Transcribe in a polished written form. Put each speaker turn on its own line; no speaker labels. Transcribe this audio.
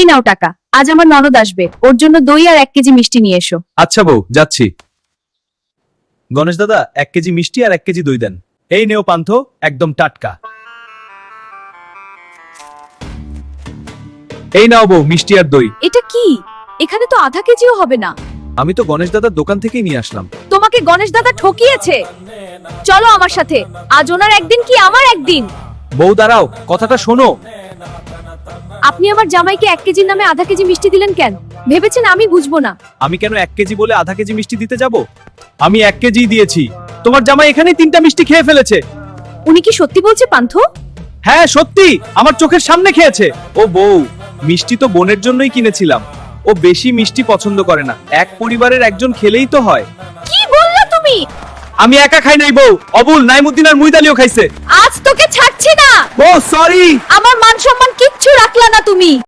এই নাও টাকা। আজ আমার ননদ আসবে, ওর জন্য দই আর 1 কেজি মিষ্টি নিয়ে এসো।
আচ্ছা বউ, যাচ্ছি। গণেশ দাদা, 1 কেজি মিষ্টি আর 1 কেজি দই দেন। এই নেও পান্থ, একদম টাটকা। এই নাও বউ, মিষ্টি আর দই।
এটা কি? এখানে তো আধা কেজিও হবে না।
আমি তো গণেশ দাদার দোকান থেকেই নিয়ে আসলাম।
তোমাকে গণেশ দাদা ঠকিয়েছে। চলো আমার সাথে, আজ ওনার একদিন কি আমার একদিন।
বউ দাঁড়াও, কথাটা শোনো।
আপনি আমার জামাইকে 1 কেজির নামে আধা কেজি মিষ্টি দিলেন কেন? ভেবেছেন আমি বুঝবো না?
আমি কেন 1 কেজি বলে আধা কেজি মিষ্টি দিতে যাব? আমি 1 কেজি দিয়েছি। তোমার জামাই এখানেই 3টা মিষ্টি খেয়ে ফেলেছে।
উনি কি সত্যি বলছে পান্থ?
হ্যাঁ সত্যি, আমার চোখের সামনে খেয়েছে। ও বউ, মিষ্টি তো বোনের জন্যই কিনেছিলাম। ও বেশি মিষ্টি পছন্দ করে না, এক পরিবারের একজন খেলেই তো হয়।
কি বললা তুমি?
আমি একা খাই নাই বউ, অবুল, নাইমুদ্দিন আর মুইদালিও খাইছে।
আজ তোকে ছাড়ছি না।
ও সরি।
আমার মান সম্মান কিচ্ছু রাখলা না তুমি।